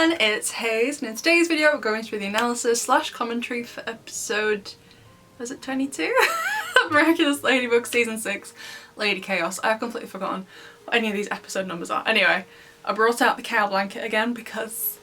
everyone, it's Hayes, and in today's video we're going through the analysis / commentary for episode, was it 22? Miraculous Ladybug Season 6, Lady Chaos. I've completely forgotten what any of these episode numbers are. Anyway, I brought out the cow blanket again because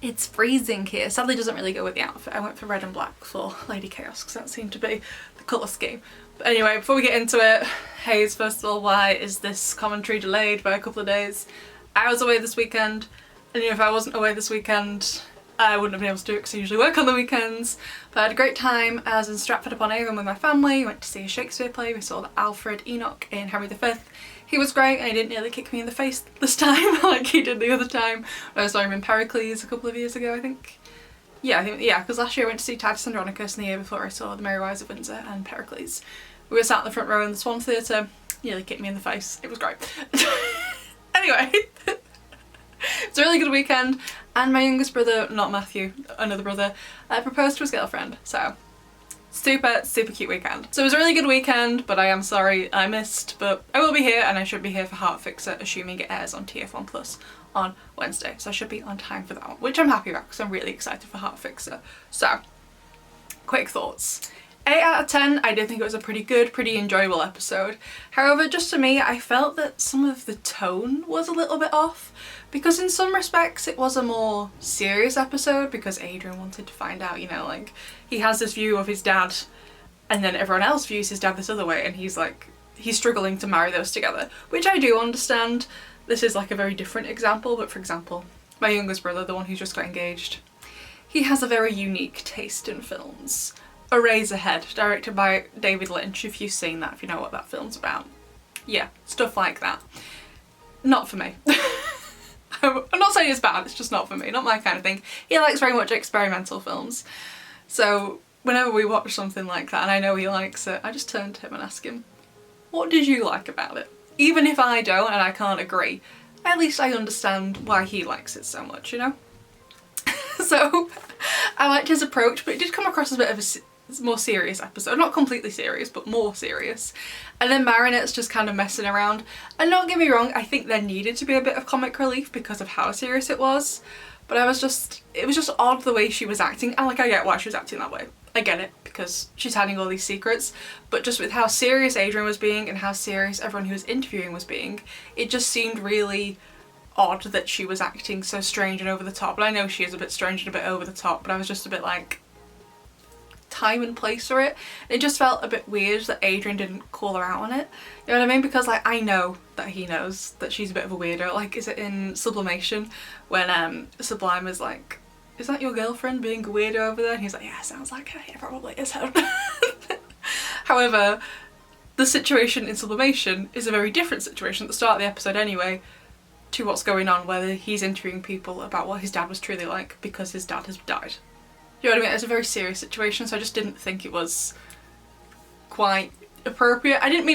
it's freezing here. Sadly it doesn't really go with the outfit. I went for red and black for Lady Chaos because that seemed to be the colour scheme. But anyway, before we get into it, Hayes, first of all, why is this commentary delayed by a couple of days? I was away this weekend, and if I wasn't away this weekend, I wouldn't have been able to do it because I usually work on the weekends. But I had a great time. I was in Stratford-upon-Avon with my family. We went to see a Shakespeare play. We saw the Alfred Enoch in Henry V. He was great, and he didn't nearly kick me in the face this time like he did the other time when I saw him in Pericles a couple of years ago, I think. Yeah, because last year I went to see Titus Andronicus, and the year before I saw The Merry Wives of Windsor and Pericles. We were sat in the front row in the Swan Theatre. Nearly kicked me in the face. It was great. Anyway, it's a really good weekend, and my youngest brother, not Matthew, another brother, proposed to his girlfriend, so super cute weekend. So it was a really good weekend, but I am sorry I missed, but I will be here, and I should be here for Heart Fixer, assuming it airs on TF1 Plus on Wednesday, so I should be on time for that one, which I'm happy about because I'm really excited for Heart Fixer. So, quick thoughts. 8 out of 10, I did think it was a pretty good, pretty enjoyable episode. However, just to me, I felt that some of the tone was a little bit off, because in some respects it was a more serious episode because Adrian wanted to find out, you know, like, he has this view of his dad and then everyone else views his dad this other way, and he's struggling to marry those together, which I do understand. This is like a very different example, but for example, my youngest brother, the one who just got engaged, he has a very unique taste in films. Eraserhead, directed by David Lynch, if you've seen that, if you know what that film's about. Yeah, stuff like that. Not for me. I'm not saying it's bad, it's just not for me, not my kind of thing. He likes very much experimental films. So whenever we watch something like that, and I know he likes it, I just turn to him and ask him, what did you like about it? Even if I don't and I can't agree, at least I understand why he likes it so much, you know? So I liked his approach, but it did come across as a bit of a more serious episode. Not completely serious, but more serious. And then Marinette's just kind of messing around. And don't get me wrong, I think there needed to be a bit of comic relief because of how serious it was. But it was just odd the way she was acting. And like, I get why she was acting that way. I get it, because she's hiding all these secrets. But just with how serious Adrian was being and how serious everyone who was interviewing was being, it just seemed really odd that she was acting so strange and over the top. And I know she is a bit strange and a bit over the top, but I was just a bit like, time and place for it. It just felt a bit weird that Adrian didn't call her out on it. You know what I mean? Because like, I know that he knows that she's a bit of a weirdo. Like, is it in Sublimation when Sublime is like, is that your girlfriend being a weirdo over there? And he's like, yeah, sounds like her. Yeah, probably is her. However, the situation in Sublimation is a very different situation at the start of the episode anyway to what's going on, where he's interviewing people about what his dad was truly like because his dad has died. You know what I mean? It's a very serious situation, so I just didn't think it was quite appropriate. I didn't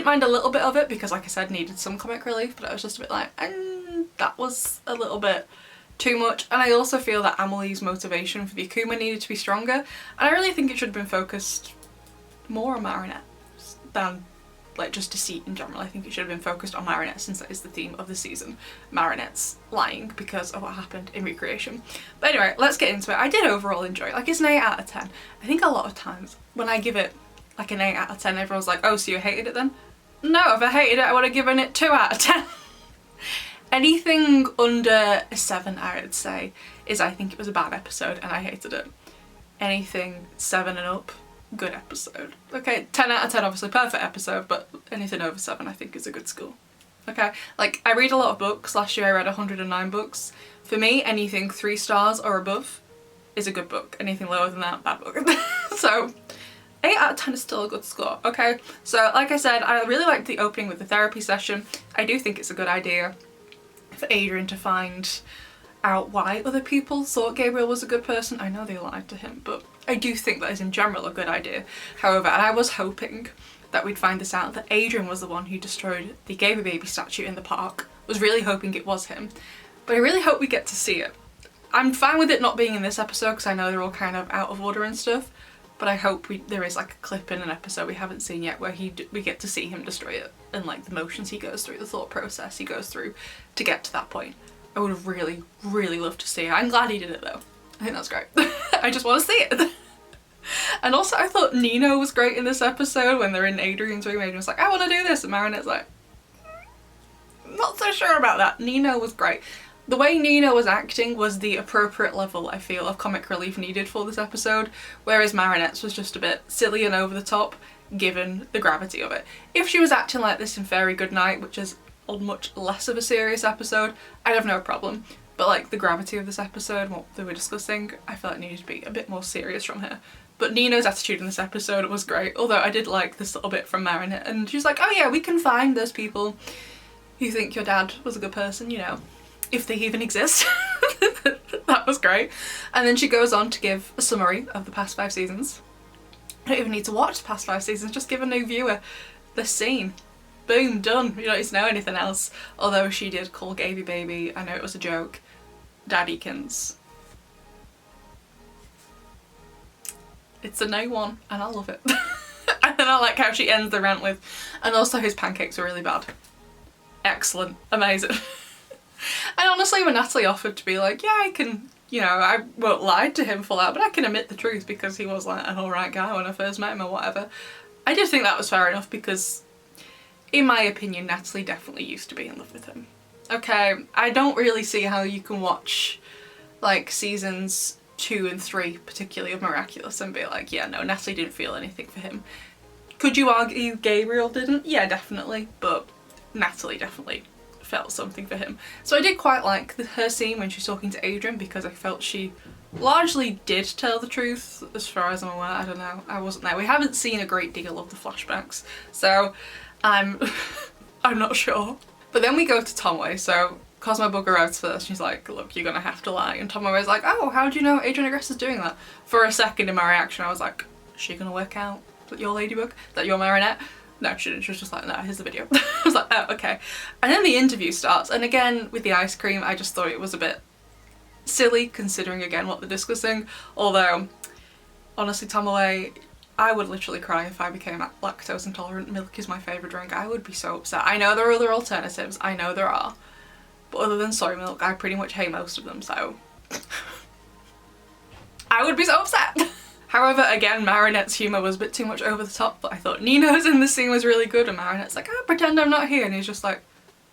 mind a little bit of it because, like I said, needed some comic relief, but I was just a bit like, that was a little bit too much. And I also feel that Amelie's motivation for the Akuma needed to be stronger, and I really think it should have been focused more on Marinette than like just deceit in general. I think it should have been focused on Marinette, since that is the theme of the season. Marinette's lying because of what happened in Recreation. But anyway, let's get into it. I did overall enjoy it. Like, it's an 8 out of 10. I think a lot of times when I give it like an 8 out of 10, everyone's like, oh, so you hated it then? No, if I hated it, I would have given it 2 out of 10. Anything under a 7, I would say, is I think it was a bad episode and I hated it. Anything 7 and up, good episode. Okay, 10 out of 10 obviously perfect episode, but anything over 7 I think is a good score. Okay, like, I read a lot of books. Last year I read 109 books. For me, anything 3 stars or above is a good book. Anything lower than that, bad book. So 8 out of 10 is still a good score. Okay, so like I said, I really liked the opening with the therapy session. I do think it's a good idea for Adrian to find out why other people thought Gabriel was a good person. I know they lied to him, but I do think that is in general a good idea. However, and I was hoping that we'd find this out, that Adrian was the one who destroyed the Gaby Baby statue in the park. Was really hoping it was him, but I really hope we get to see it. I'm fine with it not being in this episode because I know they're all kind of out of order and stuff, but I hope there is like a clip in an episode we haven't seen yet where we get to see him destroy it, and like the motions he goes through, the thought process he goes through to get to that point. I would have really, really loved to see it. I'm glad he did it though. I think that's great. I just want to see it. And also I thought Nino was great in this episode when they're in Adrian's room. Adrian's like, I want to do this, and Marinette's like, not so sure about that. Nino was great. The way Nino was acting was the appropriate level, I feel, of comic relief needed for this episode, whereas Marinette's was just a bit silly and over the top given the gravity of it. If she was acting like this in Fairy Goodnight, which is much less of a serious episode, I'd have no problem. But like the gravity of this episode, what they were discussing, I felt it needed to be a bit more serious from her. But Nino's attitude in this episode was great, although I did like this little bit from Marinette, and she's like, oh yeah, we can find those people who think your dad was a good person, you know, if they even exist. That was great. And then she goes on to give a summary of the past 5 seasons. I don't even need to watch the past 5 seasons, just give a new viewer the scene. Boom, done. You don't need to know anything else. Although she did call Gaby Baby, I know it was a joke, Daddykins. It's a no one, and I love it. And then I like how she ends the rant with, and also his pancakes are really bad. Excellent. Amazing. And honestly, when Natalie offered to be like, yeah, I can, you know, I won't lie to him full out, but I can admit the truth because he was like an alright guy when I first met him or whatever. I did think that was fair enough because, in my opinion, Natalie definitely used to be in love with him. Okay, I don't really see how you can watch like seasons 2 and 3 particularly of Miraculous and be like, yeah, no, Natalie didn't feel anything for him. Could you argue Gabriel didn't? Yeah, definitely, but Natalie definitely felt something for him. So I did quite like her scene when she's talking to Adrian because I felt she largely did tell the truth as far as I'm aware. I don't know, I wasn't there. We haven't seen a great deal of the flashbacks, so I'm not sure. But then we go to Tomway, so Cosmo Bug arrives first. She's like, look, you're gonna have to lie. And Tomway's like, oh, how do you know Adrian Agrest is doing that? For a second in my reaction I was like, is she gonna work out that you're Ladybug? That you're Marinette? No, she didn't. She was just like, no, here's the video. I was like, oh, okay. And then the interview starts, and again, with the ice cream, I just thought it was a bit silly, considering, again, what they're discussing. Although, honestly, Tomaway, I would literally cry if I became lactose intolerant. Milk is my favourite drink. I would be so upset. I know there are other alternatives. I know there are. But other than soy milk, I pretty much hate most of them, so I would be so upset. However, again, Marinette's humour was a bit too much over the top, but I thought Nino's in the scene was really good, and Marinette's like, oh, pretend I'm not here, and he's just like,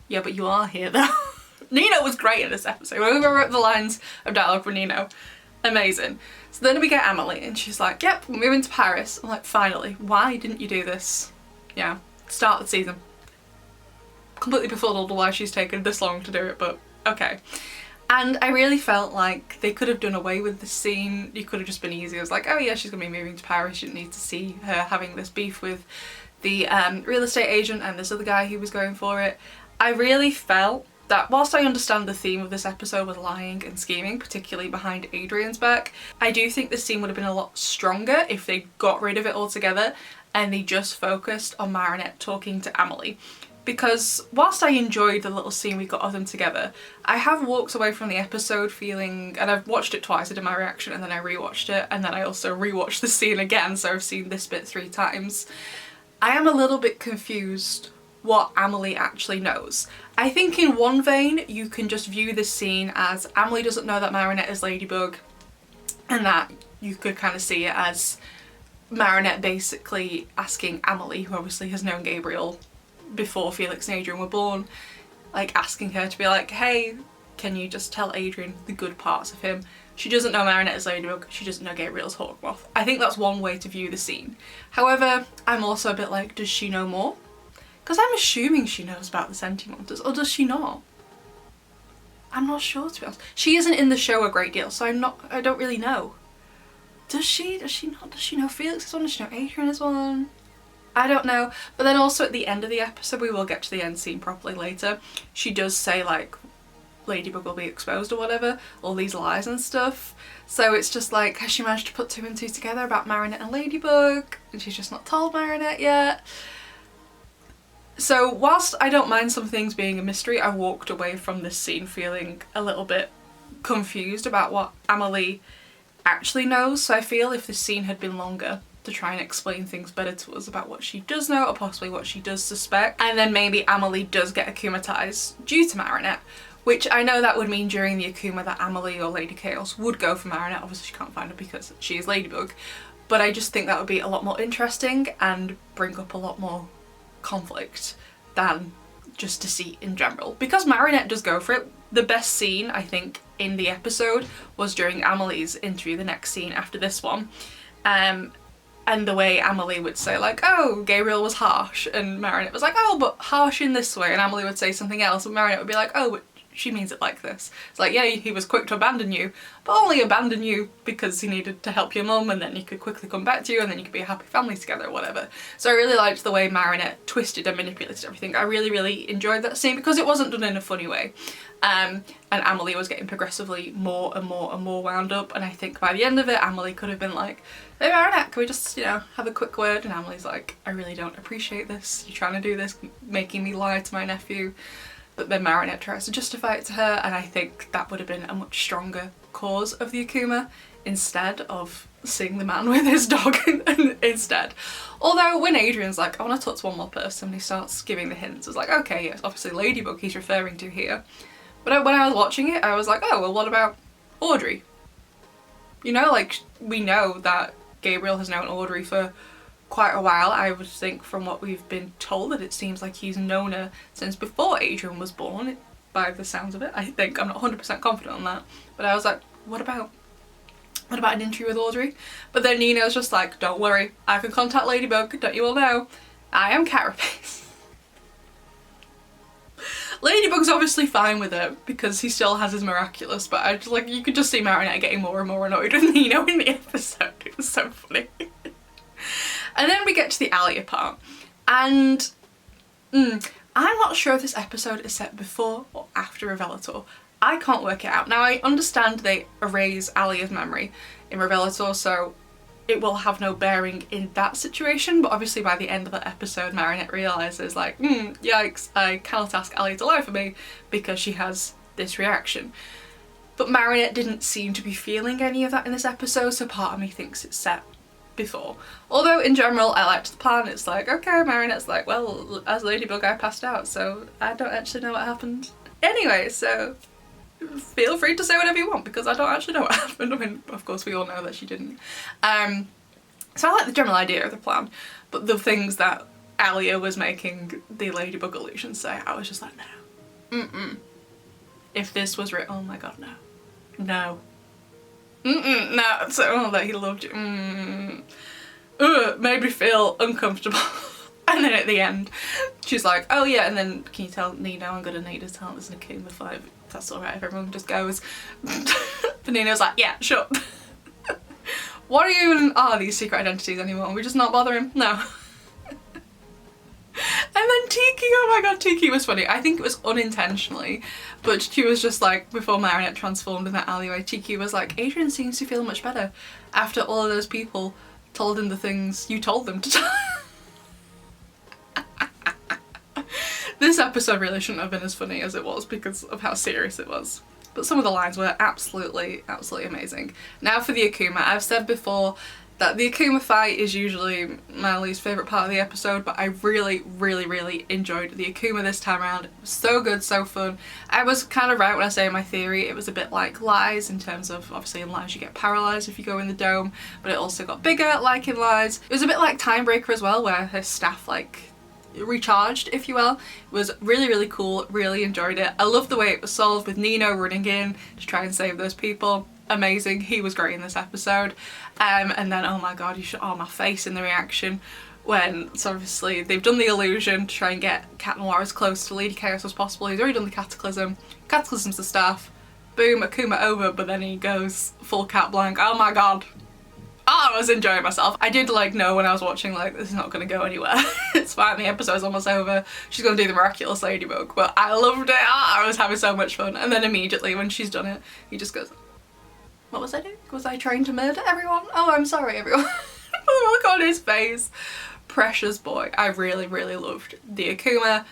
yeah, but you are here though. Nino was great in this episode. When we wrote the lines of dialogue for Nino, amazing. So then we get Emily, and she's like, yep, we're moving to Paris. I'm like, finally, why didn't you do this? Yeah, start the season. Completely befuddled why she's taken this long to do it, but okay. And I really felt like they could have done away with the scene. You could have just been easy. It was like, oh yeah, she's gonna be moving to Paris. You didn't need to see her having this beef with the real estate agent and this other guy who was going for it. I really felt that whilst I understand the theme of this episode was lying and scheming, particularly behind Adrian's back, I do think this scene would have been a lot stronger if they got rid of it altogether and they just focused on Marinette talking to Emily. Because whilst I enjoyed the little scene we got of them together, I have walked away from the episode feeling, and I've watched it twice, I did my reaction and then I rewatched it, and then I also rewatched the scene again, so I've seen this bit 3 times. I am a little bit confused what Emily actually knows. I think in one vein you can just view this scene as Emily doesn't know that Marinette is Ladybug, and that you could kind of see it as Marinette basically asking Emily, who obviously has known Gabriel before Felix and Adrian were born, like asking her to be like, hey, can you just tell Adrian the good parts of him? She doesn't know Marinette is Ladybug, she doesn't know Gabriel's Hawkmoth. I think that's one way to view the scene. However, I'm also a bit like, does she know more? Because I'm assuming she knows about the Sentimonsters, or does she not? I'm not sure, to be honest. She isn't in the show a great deal, so I don't really know. Does she? Does she not? Does she know Felix is one? Does she know Adrian is one? I don't know. But then also at the end of the episode, we will get to the end scene properly later, she does say like Ladybug will be exposed or whatever, all these lies and stuff. So it's just like, has she managed to put 2 and 2 together about Marinette and Ladybug? And she's just not told Marinette yet. So whilst I don't mind some things being a mystery, I walked away from this scene feeling a little bit confused about what Emily actually knows. So I feel if this scene had been longer, to try and explain things better to us about what she does know or possibly what she does suspect, and then maybe Emily does get akumatized due to Marinette, which I know that would mean during the Akuma that Amelie or Lady Chaos would go for Marinette. Obviously she can't find her because she is Ladybug, but I just think that would be a lot more interesting and bring up a lot more conflict than just deceit in general. Because Marinette does go for it. The best scene, I think, in the episode was during Amelie's interview, the next scene after this one. And the way Amelie would say like, oh, Gabriel was harsh, and Marinette was like, oh, but harsh in this way, and Amelie would say something else, and Marinette would be like, oh, but she means it like this. It's like, yeah, he was quick to abandon you, but only abandon you because he needed to help your mum, and then he could quickly come back to you, and then you could be a happy family together or whatever. So I really liked the way Marinette twisted and manipulated everything. I really, really enjoyed that scene because it wasn't done in a funny way. And Amelie was getting progressively more and more and more wound up, and I think by the end of it, Amelie could have been like, hey Marinette, can we just, you know, have a quick word? And Amelie's like, I really don't appreciate this. You're trying to do this, making me lie to my nephew. But then Marinette tries to justify it to her, and I think that would have been a much stronger cause of the Akuma instead of seeing the man with his dog instead. Although when Adrian's like, I want to talk to one more person, and he starts giving the hints, it's like, okay, yes, obviously Ladybug he's referring to here. But when I was watching it, I was like, oh, well, what about Audrey? You know, like, we know that Gabriel has known Audrey for quite a while. I would think from what we've been told that it seems like he's known her since before Adrian was born, by the sounds of it. I think, I'm not 100% confident on that. But I was like, what about an interview with Audrey? But then Nino's just like, don't worry, I can contact Ladybug, don't you all know? I am Carapace. Ladybug's obviously fine with it because he still has his Miraculous, but I just like, you could just see Marinette getting more and more annoyed with Nino in the episode. It was so funny. And then we get to the Alia part, and I'm not sure if this episode is set before or after Revelator. I can't work it out. Now I understand they erase Alia's memory in Revelator, so it will have no bearing in that situation, but obviously by the end of the episode Marinette realises like, yikes, I cannot ask Alia to lie for me because she has this reaction. But Marinette didn't seem to be feeling any of that in this episode, so part of me thinks it's set before. Although in general I liked the plan. It's like, okay, Marinette's like, well, as Ladybug I passed out, so I don't actually know what happened anyway, so feel free to say whatever you want because I don't actually know what happened. I mean, of course we all know that she didn't. So I like the general idea of the plan, but the things that Alia was making the Ladybug illusion say, I was just like, no. If this was written, oh my god, no. No. No. So, that he loved you. Made me feel uncomfortable. And then at the end, she's like, oh yeah, and then can you tell Nino I'm gonna need his talent as an Akuma 5, if that's alright, if everyone just goes. But Nino's like, yeah, sure. What even are these secret identities anymore? Are we just not bothering? No. And then Tiki, oh my god, Tiki was funny. I think it was unintentionally, but she was just like, before Marinette transformed in that alleyway, Tiki was like, Adrian seems to feel much better after all of those people told him the things you told them to tell. This episode really shouldn't have been as funny as it was because of how serious it was. But some of the lines were absolutely, absolutely amazing. Now for the Akuma. I've said before that the Akuma fight is usually my least favourite part of the episode, but I really, really, really enjoyed the Akuma this time around. It was so good, so fun. I was kind of right when I say my theory. It was a bit like Lies in terms of, obviously in Lies you get paralysed if you go in the dome, but it also got bigger like in Lies. It was a bit like Timebreaker as well, where her staff like recharged, if you will. It was really, really cool, really enjoyed it. I loved the way it was solved with Nino running in to try and save those people. Amazing, he was great in this episode. And then, oh my god, you should, oh my face in the reaction when, so obviously they've done the illusion to try and get Cat Noir as close to Lady Chaos as possible. He's already done the Cataclysm. Cataclysm's the staff. Boom, Akuma over, but then he goes full cat blank. Oh my god. Oh, I was enjoying myself. I did like know when I was watching like, this is not going to go anywhere. It's fine, the episode's almost over. She's going to do the Miraculous Ladybug, but I loved it. Oh, I was having so much fun. And then immediately when she's done it, he just goes, what was I doing? Was I trying to murder everyone? Oh, I'm sorry everyone. Look on his face. Precious boy. I really, really loved the Akuma.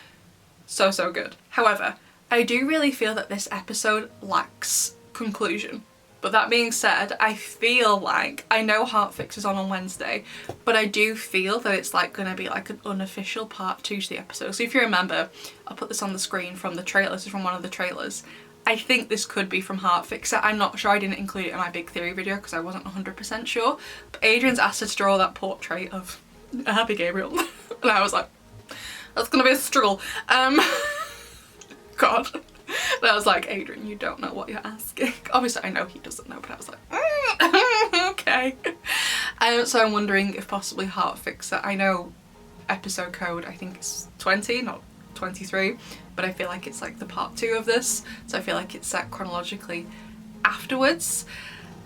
So, so good. However, I do really feel that this episode lacks conclusion. But that being said, I feel like, I know Heartskip is on Wednesday, but I do feel that it's like going to be like an unofficial part 2 to the episode. So if you remember, I'll put this on the screen from the trailer, this is from one of the trailers. I think this could be from Heartskip. I'm not sure, I didn't include it in my big theory video because I wasn't 100% sure. But Adrian's asked her to draw that portrait of a happy Gabriel. And I was like, that's going to be a struggle. God. And I was like, Adrian, you don't know what you're asking. Obviously I know he doesn't know, but I was like, okay. So I'm wondering if possibly Heartskip, I know episode code, I think it's 20, not 23, but I feel like it's like the part 2 of this. So I feel like it's set chronologically afterwards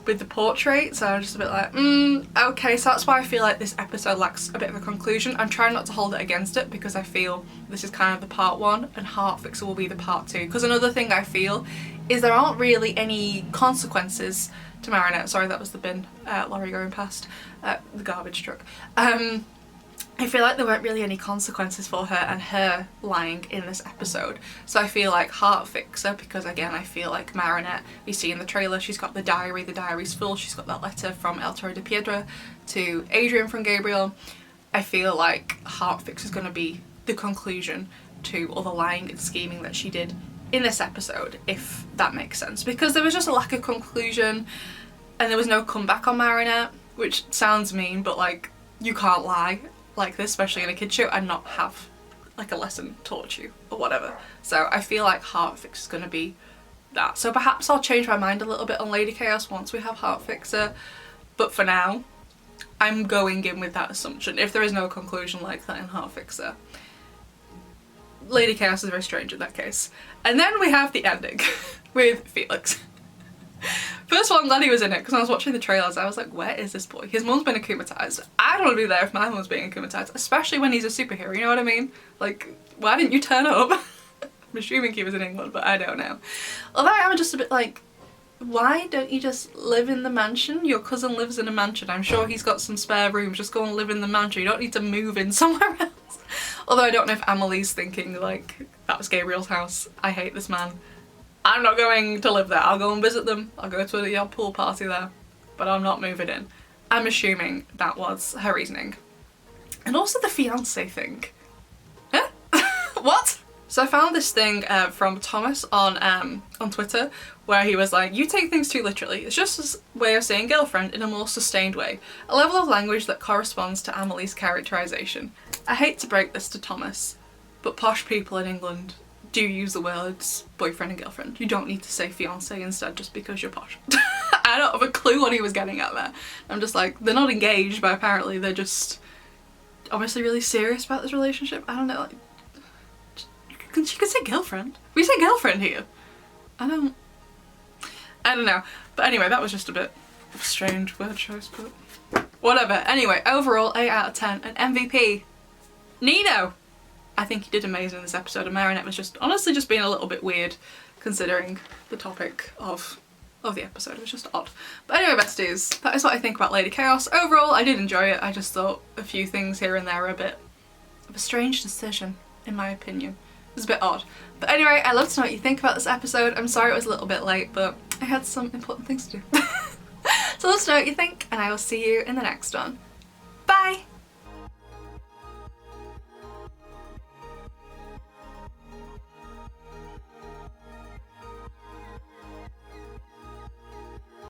with the portrait, so I'm just a bit like, okay, so that's why I feel like this episode lacks a bit of a conclusion. I'm trying not to hold it against it because I feel this is kind of the part 1 and Heartskip will be the part 2. Because another thing I feel is there aren't really any consequences to Marinette. Sorry, that was the bin lorry going past, the garbage truck. I feel like there weren't really any consequences for her and her lying in this episode. So I feel like Heartskip, because again I feel like Marinette, we see in the trailer she's got the diary's full, she's got that letter from El Toro de Piedra to Adrian from Gabriel. I feel like Heartskip is going to be the conclusion to all the lying and scheming that she did in this episode, if that makes sense. Because there was just a lack of conclusion and there was no comeback on Marinette, which sounds mean, but like, you can't lie like this, especially in a kid show, and not have like a lesson taught you or whatever. So I feel like Heartskip is going to be that. So perhaps I'll change my mind a little bit on Lady Chaos once we have Heartskip, but for now I'm going in with that assumption. If there is no conclusion like that in Heartskip, Lady Chaos is very strange in that case. And then we have the ending with Felix. First of all, I'm glad he was in it, because when I was watching the trailers I was like, where is this boy? His mum's been akumatized. I don't want to be there if my mum's being akumatized, especially when he's a superhero, you know what I mean? Like, why didn't you turn up? I'm assuming he was in England, but I don't know. Although I'm just a bit like, why don't you just live in the mansion? Your cousin lives in a mansion. I'm sure he's got some spare rooms. Just go and live in the mansion. You don't need to move in somewhere else. Although I don't know if Amelie's thinking like, that was Gabriel's house. I hate this man. I'm not going to live there. I'll go and visit them. I'll go to a pool party there. But I'm not moving in. I'm assuming that was her reasoning. And also the fiancé thing. Huh? What? So I found this thing from Thomas on Twitter, where he was like, you take things too literally. It's just a way of saying girlfriend in a more sustained way. A level of language that corresponds to Amelie's characterisation. I hate to break this to Thomas, but posh people in England do use the words boyfriend and girlfriend. You don't need to say fiancé instead just because you're posh. I don't have a clue what he was getting at there. I'm just like, they're not engaged, but apparently they're just obviously really serious about this relationship. I don't know, like, you could say girlfriend. We say girlfriend here. I don't know. But anyway, that was just a bit of a strange word choice, but whatever. Anyway, overall 8 out of 10 and MVP, Nino. I think he did amazing in this episode, and Marinette was just honestly just being a little bit weird considering the topic of the episode. It was just odd. But anyway, besties, that is what I think about Lady Chaos. Overall, I did enjoy it. I just thought a few things here and there were a bit of a strange decision, in my opinion. It was a bit odd. But anyway, I'd love to know what you think about this episode. I'm sorry it was a little bit late, but I had some important things to do. So let us know what you think, and I will see you in the next one. Bye!